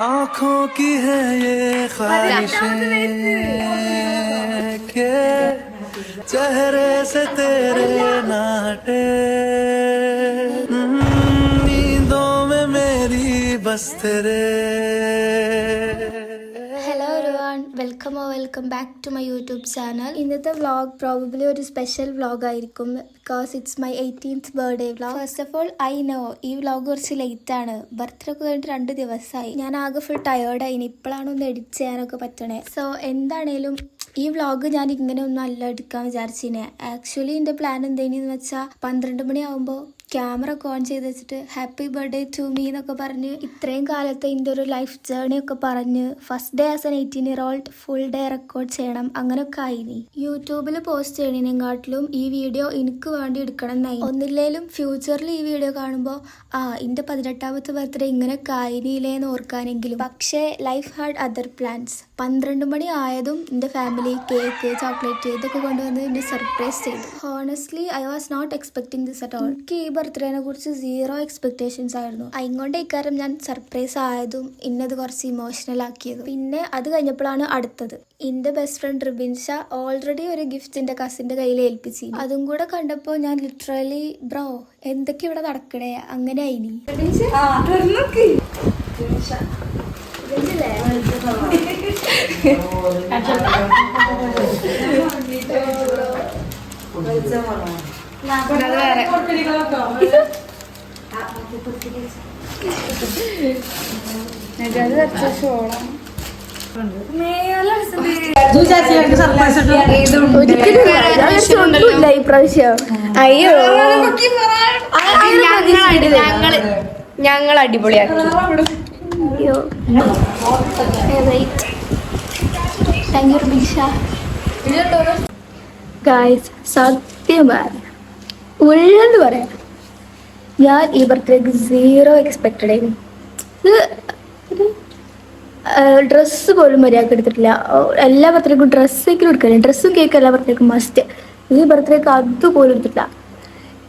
आँखों की है ये ख्वाहिशें के चेहरे से तेरे नाटे नींदों में मेरी बस तेरे. Hello everyone, welcome back to my YouTube channel. ഇന്നത്തെ വ്ളോഗ് പ്രോബബ്ലി ഒരു സ്പെഷ്യൽ വ്ളോഗ് ആയിരിക്കും, because it's my 18th birthday vlog. First of all I know ഈ വ്ളോഗ് കുറച്ച് ലേറ്റ് ആണ്. ബർത്ത്ഡേ ഒക്കെ കഴിഞ്ഞിട്ട് 2 ദിവസമായി. ഞാൻ ആകെ ഫുൾ ടയേർഡായിന്. ഇപ്പോഴാണ് ഒന്ന് എഡിറ്റ് ചെയ്യാനൊക്കെ പറ്റണേ. സോ എന്താണേലും ഈ വ്ളോഗ് ഞാൻ ഇങ്ങനെ ഒന്നും അല്ല എടുക്കാൻ വിചാരിച്ചിനെ. ആക്ച്വലി എൻ്റെ പ്ലാൻ എന്തെന്ന് വെച്ചാൽ 12 മണിയാവുമ്പോൾ ക്യാമറ ഒക്കെ ഓൺ ചെയ്ത് വെച്ചിട്ട് ഹാപ്പി ബർത്ത്ഡേ ടു മീ എന്നൊക്കെ പറഞ്ഞ് ഇത്രയും കാലത്തെ എൻ്റെ ഒരു ലൈഫ് ജേർണി ഒക്കെ പറഞ്ഞ് first day as an 18-year-old full day record ചെയ്യണം, അങ്ങനെയൊക്കെ ആയിനി. യൂട്യൂബിൽ പോസ്റ്റ് ചെയ്യണേക്കാട്ടിലും ഈ വീഡിയോ എനിക്ക് വേണ്ടി എടുക്കണം എന്നായി. ഒന്നില്ലേലും ഫ്യൂച്ചറിൽ ഈ വീഡിയോ കാണുമ്പോൾ എൻ്റെ 18ാമത്തെ ബർത്ത്ഡേ ഇങ്ങനെയൊക്കെ ആയിനില്ലേന്ന് ഓർക്കാനെങ്കിലും. പക്ഷേ ലൈഫ് ഹാഡ് അതർ പ്ലാൻസ്. 12 മണി ആയതും എൻ്റെ ഫാമിലി കേക്ക്, ചോക്ലേറ്റ് ഇതൊക്കെ കൊണ്ടുവന്ന് എന്നെ സർപ്രൈസ് ചെയ്തു. Honestly I was not expecting this at all. എനിക്ക് ഈ ബർത്ത്ഡേനെ കുറിച്ച് 0 എക്സ്പെക്ടേഷൻസ് ആയിരുന്നു. അതുകൊണ്ട് ഇക്കാര്യം ഞാൻ സർപ്രൈസ് ആയതും ഇന്നത് കുറച്ച് ഇമോഷണൽ ആക്കിയതും. പിന്നെ അത് കഴിഞ്ഞപ്പോഴാണ് അടുത്തത്. എൻ്റെ ബെസ്റ്റ് ഫ്രണ്ട് റിബിൻഷ ഓൾറെഡി ഒരു ഗിഫ്റ്റ് എൻ്റെ കസിൻ്റെ കയ്യിൽ ഏൽപ്പിച്ചു. അതും കൂടെ കണ്ടപ്പോൾ ഞാൻ ലിറ്ററലി ബ്രോ എന്തൊക്കെ ഇവിടെ നടക്കണേ അങ്ങനെ ആയിനി. അയ്യോ ഞങ്ങൾ അടിപൊളിയാക്കി. താങ്ക് യു റിബിൻഷ. ഗായ്സ് സത്യം ഉള്ളെന്ന് പറയാം, ഞാൻ ഈ ബർത്ത്ഡേക്ക് 0 എക്സ്പെക്റ്റഡ് ആയിരുന്നു. ഡ്രസ്സ് പോലും മര്യാദക്ക് എടുത്തിട്ടില്ല. എല്ലാ ബർത്ത്ഡേക്കും ഡ്രസ്സേക്കും എടുക്കില്ല. ഡ്രസ്സും കേക്കും എല്ലാ ബർത്ത്ഡേക്കും മസ്റ്റ്. ഈ ബർത്ത്ഡേക്ക് അതുപോലും എടുത്തിട്ടില്ല.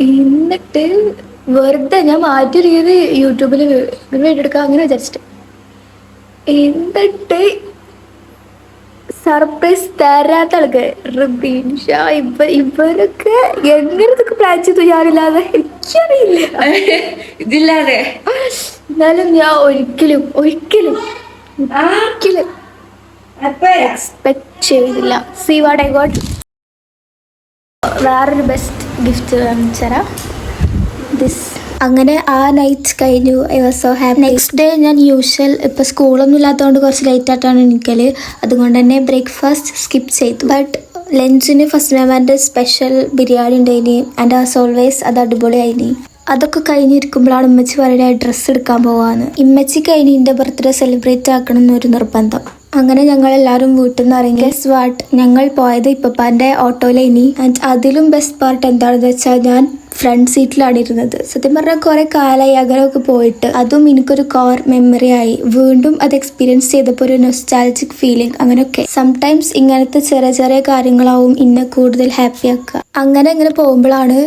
എന്നിട്ട് വെറുതെ ഞാൻ മാറ്റിയൊരുക്കിയത് യൂട്യൂബിൽ വീഡിയോ എടുക്കാം അങ്ങനെ വിചാരിച്ചിട്ട്. എന്നിട്ട് സർപ്രൈസ് തരാത്ത ആൾക്ക് റിബിൻഷ ഇവരൊക്കെ എങ്ങനെ ഇതൊക്കെ പ്ലാൻ ചെയ്തു ഞാനില്ലാതെ എനിക്കറിയില്ല. ഇതില്ലാതെ എന്നാലും ഞാൻ ഒരിക്കലും എക്സ്പെക്ട് ചെയ്തില്ല. See what I got. വേറൊരു ബെസ്റ്റ് ഗിഫ്റ്റ് കാണിച്ചുതരാം. ദിസ്. അങ്ങനെ ആ നൈറ്റ് കഴിഞ്ഞു. I was so happy. Next day ഞാൻ യൂഷ്വൽ ഇപ്പോൾ സ്കൂളൊന്നും ഇല്ലാത്തതുകൊണ്ട് കുറച്ച് ലേറ്റ് ആയിട്ടാണ് എണീക്കൽ. അതുകൊണ്ട് തന്നെ ബ്രേക്ക്ഫാസ്റ്റ് സ്കിപ്പ് ചെയ്തു. ബട്ട് ലഞ്ചിന് ഫസ്റ്റ് മാമാൻ്റെ സ്പെഷ്യൽ ബിരിയാണി ഉണ്ടായിനി. ആൻഡ് ആസ് ഓൾവേസ് അത് അടിപൊളിയായിനി. അതൊക്കെ കഴിഞ്ഞിരിക്കുമ്പോഴാണ് ഉമ്മച്ചി പറയുന്നത് ഡ്രസ്സ് എടുക്കാൻ പോവാന്ന്. ഇമ്മച്ചി കഴിഞ്ഞ് എൻ്റെ ബർത്ത്ഡേ സെലിബ്രേറ്റ് ആക്കണം എന്നൊരു നിർബന്ധം. അങ്ങനെ ഞങ്ങൾ എല്ലാവരും വീട്ടിൽ നിന്ന് ഇറങ്ങി. ഗെസ് വാട്ട്, ഞങ്ങൾ പോയത് ഇപ്പപ്പാൻ്റെ ഓട്ടോയിലേനി. ആൻഡ് അതിലും ബെസ്റ്റ് പാർട്ട് എന്താണെന്ന് വെച്ചാൽ ഞാൻ ഫ്രണ്ട് സീറ്റിലാണ് ഇരുന്നത്. സത്യം പറഞ്ഞാൽ കുറെ കാലമായി അകലമൊക്കെ പോയിട്ട്. അതും എനിക്കൊരു കോർ മെമ്മറി ആയി. വീണ്ടും അത് എക്സ്പീരിയൻസ് ചെയ്തപ്പോൾ ഒരു നൊസ്റ്റാൾജിക് ഫീലിംഗ്. അങ്ങനെയൊക്കെ സംടൈംസ് ഇങ്ങനത്തെ ചെറിയ ചെറിയ കാര്യങ്ങളാവും ഇന്നെ കൂടുതൽ ഹാപ്പി ആക്കുക. അങ്ങനെ പോകുമ്പോഴാണ്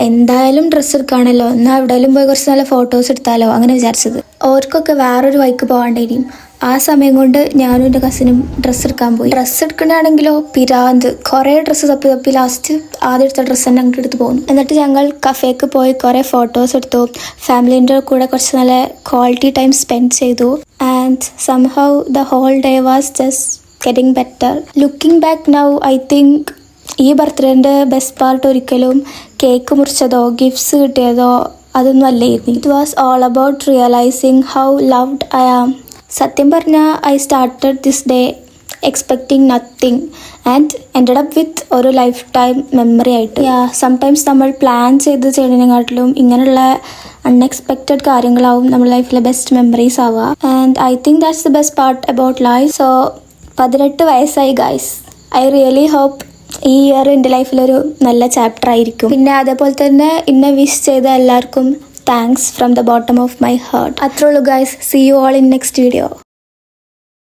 എന്തായാലും ഡ്രസ്സ് എടുക്കുകയാണല്ലോ, എന്നാൽ എവിടെയെങ്കിലും പോയി കുറച്ച് നല്ല ഫോട്ടോസ് എടുത്താലോ അങ്ങനെ വിചാരിച്ചത്. ഓർക്കൊക്കെ വേറൊരു വഴിക്ക് പോകാണ്ടേനും. ആ സമയം കൊണ്ട് ഞാനും എൻ്റെ കസിനും ഡ്രസ്സ് എടുക്കാൻ പോയി. ഡ്രസ്സ് എടുക്കണമെങ്കിലോ പിരാന്ത്, കുറേ ഡ്രസ്സ് തപ്പി ലാസ്റ്റ് ആദ്യം എടുത്ത ഡ്രസ്സ് തന്നെ അങ്ങോട്ട് എടുത്ത് പോകുന്നു. എന്നിട്ട് ഞങ്ങൾ കഫേക്ക് പോയി കുറേ ഫോട്ടോസ് എടുത്തു. ഫാമിലീൻ്റെ കൂടെ കുറച്ച് നല്ല ക്വാളിറ്റി ടൈം സ്പെൻഡ് ചെയ്തു. And somehow the whole day was just getting better. Looking back now I think ഈ ബർത്ത്ഡേൻ്റെ ബെസ്റ്റ് പാർട്ട് ഒരിക്കലും കേക്ക് മുറിച്ചതോ ഗിഫ്റ്റ്സ് കിട്ടിയതോ അതൊന്നും അല്ലായിരുന്നു. It was all about realizing how loved I am. സത്യം പറഞ്ഞാൽ I started this day expecting nothing and ended up with ഒരു ലൈഫ് ടൈം മെമ്മറി ആയിട്ട്. സംടൈംസ് നമ്മൾ പ്ലാൻ ചെയ്ത് ചെയ്യുന്നതിനെക്കാട്ടിലും ഇങ്ങനെയുള്ള അൺഎക്സ്പെക്റ്റഡ് കാര്യങ്ങളാവും നമ്മുടെ ലൈഫിലെ ബെസ്റ്റ് മെമ്മറീസ് ആവുക. And I think that's the best part about life. So 18 വയസ്സായി ഗൈസ്. ഐ റിയലി ഹോപ്പ് ഈ ഇയർ എൻ്റെ ലൈഫിലൊരു നല്ല ചാപ്റ്റർ ആയിരിക്കും. പിന്നെ അതേപോലെ തന്നെ ഇന്നെ വിഷ് ചെയ്ത എല്ലാവർക്കും thanks from the bottom of my heart. അത്രേ ഉള്ളൂ guys. See you all in next video.